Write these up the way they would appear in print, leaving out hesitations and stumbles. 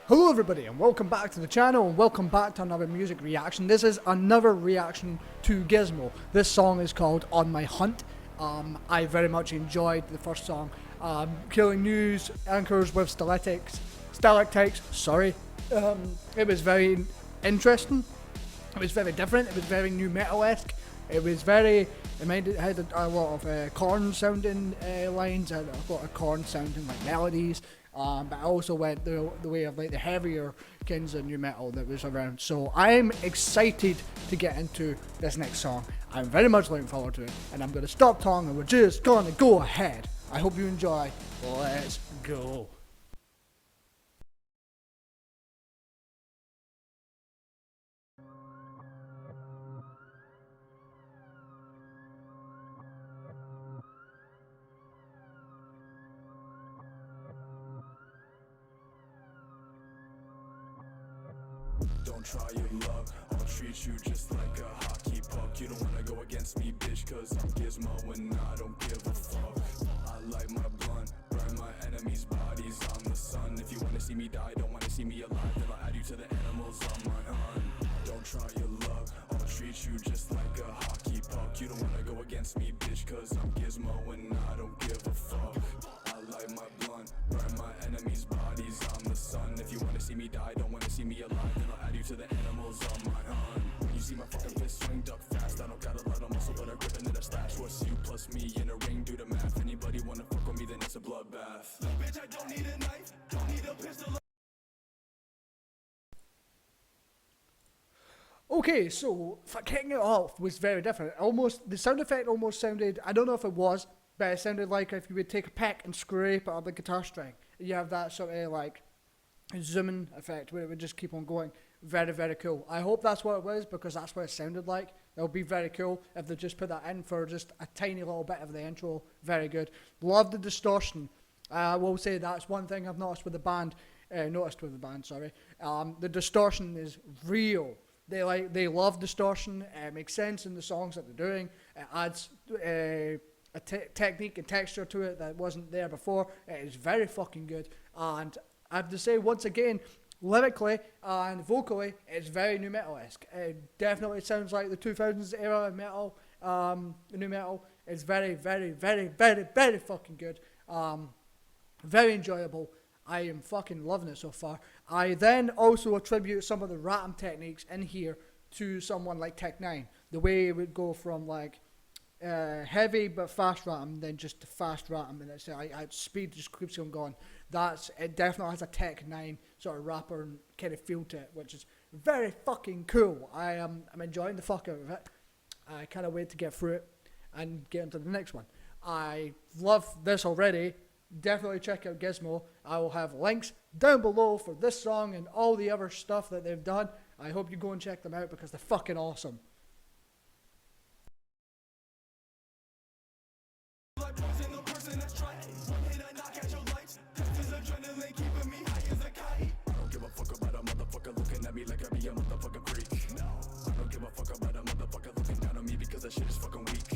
Hello everybody and welcome back to the channel and welcome back to another music reaction. This is another reaction to Gizmo. This song is called On My Hunt. I very much enjoyed the first song. Killing news anchors with stalactites, sorry. It was very interesting. It was very different. It was very new metal-esque. It had a lot of corn sounding lines, and a lot of corn sounding like melodies. But I also went the way of like the heavier kinds of new metal that was around. So I'm excited to get into this next song. I'm very much looking forward to it, and I'm going to stop talking and we're just going to go ahead. I hope you enjoy. Let's go. Don't try your luck, I'll treat you just like a hockey puck. You don't wanna go against me, bitch, cause I'm Gizmo and I don't give a fuck. I light my blunt, burn my enemies' bodies on the sun. If you wanna see me die, don't wanna see me alive, then I'll add you to the animals on my hunt. Don't try your luck, I'll treat you just like a hockey puck. You don't wanna go against me, bitch, cause I'm Gizmo and I don't give a fuck. I light my blunt, burn my enemies' bodies on the sun. If you wanna see me die, don't wanna see me alive, then I'll add you to the animals on my hunt. When you see my fucking fist swing, duck fast. I don't got a lot of muscle, but I grip into the stash. What's you plus me in a ring, do the math. Anybody wanna fuck with me, then it's a bloodbath. No, bitch, I don't need a knife, don't need a pistol. Okay, so for kicking it off was very different. The sound effect almost sounded, I don't know if it was, but it sounded like if you would take a pick and scrape it on the guitar string. You have that sort of like zooming effect where it would just keep on going. Very, very cool. I hope that's what it was because that's what it sounded like. That would be very cool if they just put that in for just a tiny little bit of the intro. Very good. Love the distortion. I will say that's one thing I've noticed with the band. The distortion is real. They love distortion. It makes sense in the songs that they're doing. It adds a technique and texture to it that wasn't there before. It is very fucking good. And I have to say once again, lyrically and vocally, it's very new metal-esque. It definitely sounds like the 2000s era of metal. New metal is very, very, very, very, very fucking good. Very enjoyable. I am fucking loving it so far. I then also attribute some of the rat'em techniques in here to someone like Tech 9. The way it would go from like heavy but fast rat'em, then just to fast rat'em, and it's speed just keeps on going. It definitely has a Tech 9 sort of rapper kind of feel to it, which is very fucking cool. I'm enjoying the fuck out of it. I cannot wait to get through it and get into the next one. I love this already. Definitely check out Gizmo. I will have links down below for this song and all the other stuff that they've done. I hope you go and check them out because they're fucking awesome. Like I be a motherfucking freak. No, I don't give a fuck about a motherfucker looking down on me because that shit is fucking weak.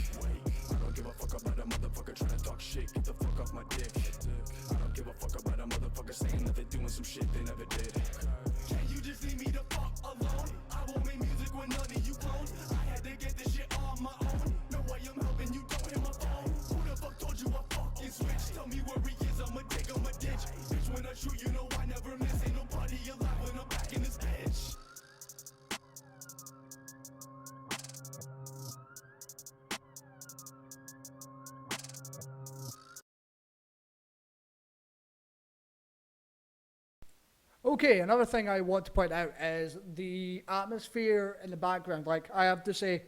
I don't give a fuck about a motherfucker trying to talk shit. Get the fuck off my dick. I don't give a fuck about a motherfucker saying that they're doing some shit they never did. Can you just leave me the fuck alone? I won't make music with none of you clones. I had to get this shit on my own. No way I'm helping you, don't hit my phone. Who the fuck told you I fucking switch? Tell me where he is, I'ma dig him a ditch. Bitch, when I shoot, you know I never miss. Ain't nobody alive when I'm back in this bitch. Okay, another thing I want to point out is the atmosphere in the background. Like, I have to say,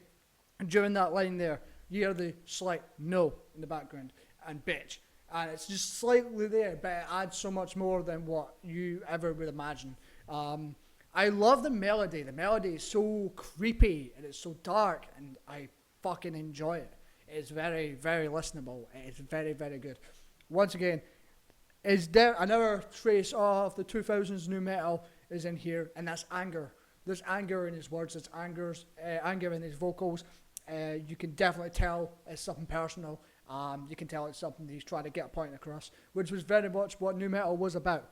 during that line there, you hear the slight no in the background and bitch. And it's just slightly there, but it adds so much more than what you ever would imagine. I love the melody. The melody is so creepy and it's so dark, and I fucking enjoy it. It's very, very listenable. It's very, very good. Once again, is there another trace of the 2000s new metal is in here, and that's anger. There's anger in his words, there's anger in his vocals. You can definitely tell it's something personal. You can tell it's something he's trying to get a point across, which was very much what new metal was about.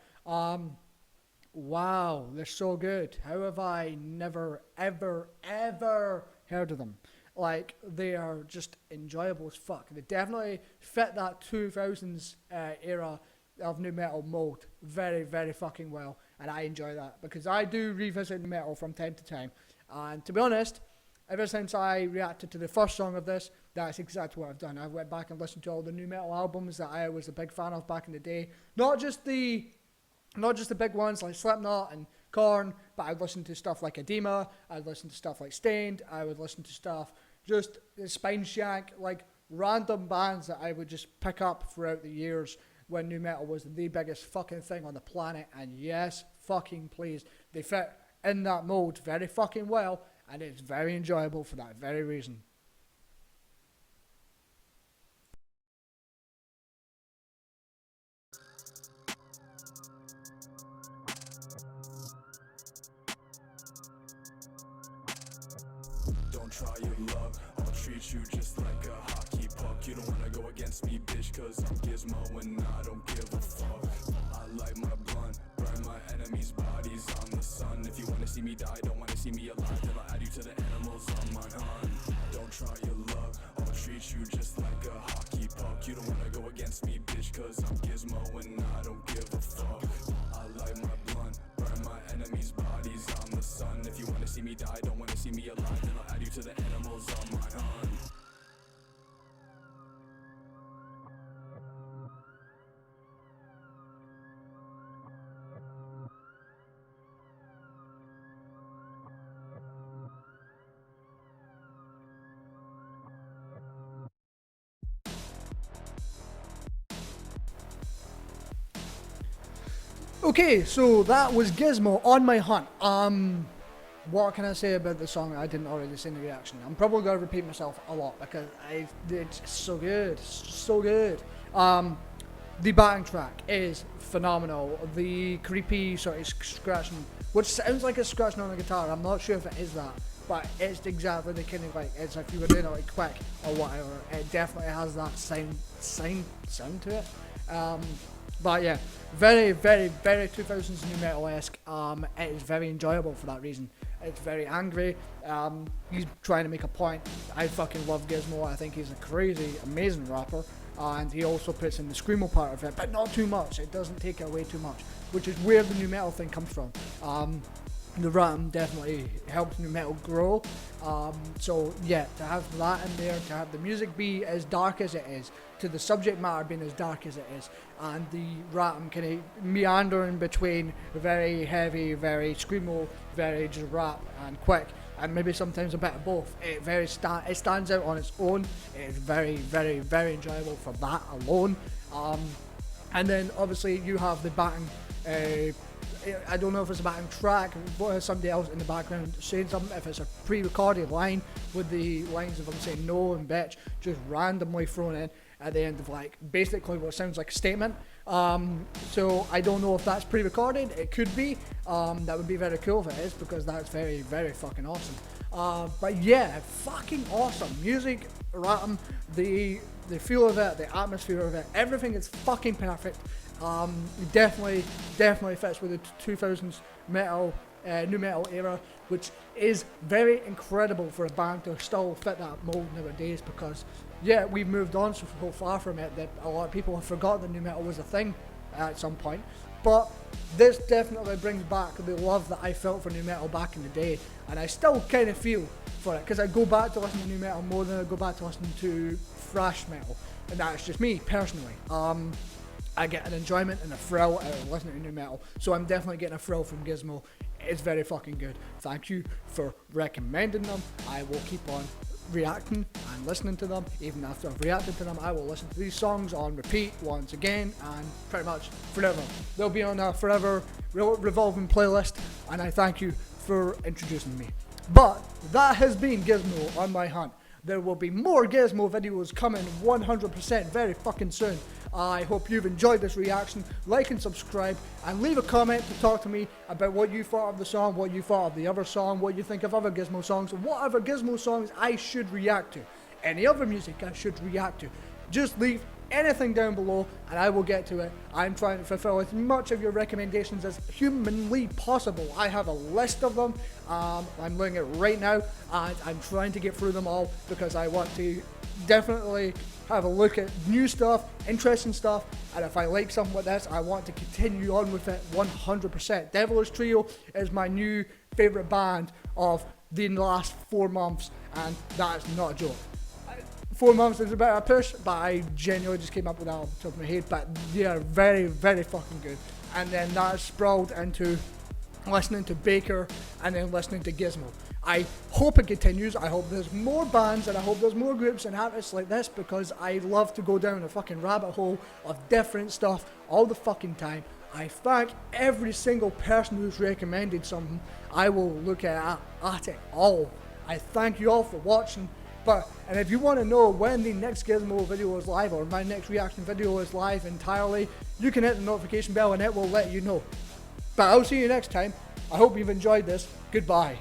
wow, they're so good. How have I never, ever, ever heard of them? Like, they are just enjoyable as fuck. They definitely fit that 2000s era of new metal mold very, very fucking well. And I enjoy that because I do revisit new metal from time to time. And to be honest, ever since I reacted to the first song of this, that's exactly what I've done. I went back and listened to all the new metal albums that I was a big fan of back in the day. Not just the big ones like Slipknot and Korn, but I'd listen to stuff like Edema, I'd listen to stuff like Stained, I would listen to stuff just Spine Shank, like random bands that I would just pick up throughout the years when new metal was the biggest fucking thing on the planet. And yes, fucking please, they fit in that mold very fucking well, and it's very enjoyable for that very reason. Don't try your luck, I'll treat you just like a hockey puck. You don't wanna go against me, bitch, cause I'm Gizmo and I don't give a fuck. I light my blunt, burn my enemies' bodies on the sun. If you wanna see me die, don't wanna see me alive, then I'll add you to the animals on my hunt. Don't try your luck, I'll treat you just like a hockey puck. You don't wanna go against me, bitch, cause I'm Gizmo and I don't give a fuck. I light my blunt, burn my enemies' bodies on the sun. If you wanna see me die, don't wanna see me alive, then I'll add you to the animals on my hunt. Okay, so that was Gizmo on my hunt. What can I say about the song that I didn't already say in the reaction? I'm probably going to repeat myself a lot because it's so good, so good. The backing track is phenomenal. The creepy sort of scratching, which sounds like it's scratching on a guitar. I'm not sure if it is that, but it's exactly the kind of like, it's if you were doing it like quick or whatever. It definitely has that sound to it. But yeah, very, very, very 2000s new metal-esque. It is very enjoyable for that reason. It's very angry. He's trying to make a point. I fucking love Gizmo. I think he's a crazy, amazing rapper. And he also puts in the screamo part of it, but not too much. It doesn't take it away too much, which is where the new metal thing comes from. The ram definitely helps new metal grow. So yeah, to have that in there, to have the music be as dark as it is, to the subject matter being as dark as it is, and the ram kind of meandering between very heavy, very screamo, very just rap and quick, and maybe sometimes a bit of both. It stands out on its own. It is very, very, very enjoyable for that alone. And then obviously you have the backing. I don't know if it's a backing track, somebody else in the background saying something, if it's a pre-recorded line with the lines of them saying no and bitch just randomly thrown in at the end of like basically what sounds like a statement. So I don't know if that's pre-recorded. It could be. That would be very cool if it is, because that's very, very fucking awesome. But yeah, fucking awesome music, rhythm, the feel of it, the atmosphere of it, everything is fucking perfect. Definitely fits with the 2000s metal, new metal era, which is very incredible for a band to still fit that mold nowadays, because yeah, we've moved on so far from it that a lot of people have forgotten that new metal was a thing at some point. But this definitely brings back the love that I felt for new metal back in the day, and I still kind of feel for it, because I go back to listen to new metal more than I go back to listening to thrash metal, and that's just me personally. I get an enjoyment and a thrill out of listening to new metal, so I'm definitely getting a thrill from Gizmo. It's very fucking good. Thank you for recommending them. I will keep on reacting and listening to them. Even after I've reacted to them, I will listen to these songs on repeat once again and pretty much forever. They'll be on a forever revolving playlist, and I thank you for introducing me. But that has been Gizmo on my hunt. There will be more Gizmo videos coming 100% very fucking soon. I hope you've enjoyed this reaction. Like and subscribe, and leave a comment to talk to me about what you thought of the song, what you thought of the other song, what you think of other Gizmo songs, and what other Gizmo songs I should react to. Any other music I should react to. Just leave anything down below and I will get to it. I'm trying to fulfill as much of your recommendations as humanly possible. I have a list of them. I'm doing it right now and I'm trying to get through them all because I want to definitely have a look at new stuff, interesting stuff, and if I like something like this, I want to continue on with it 100%. Devilish Trio is my new favourite band of the last 4 months, and that's not a joke. 4 months is a bit of a push, but I genuinely just came up with that off the top of my head, but they are very, very fucking good. And then that sprawled into listening to Baker and then listening to Gizmo. I hope it continues. I hope there's more bands and I hope there's more groups and artists like this because I love to go down a fucking rabbit hole of different stuff all the fucking time. I thank every single person who's recommended something. I will look at it all. I thank you all for watching. And if you want to know when the next Gizmo video is live or my next reaction video is live entirely, you can hit the notification bell and it will let you know. But I'll see you next time. I hope you've enjoyed this. Goodbye.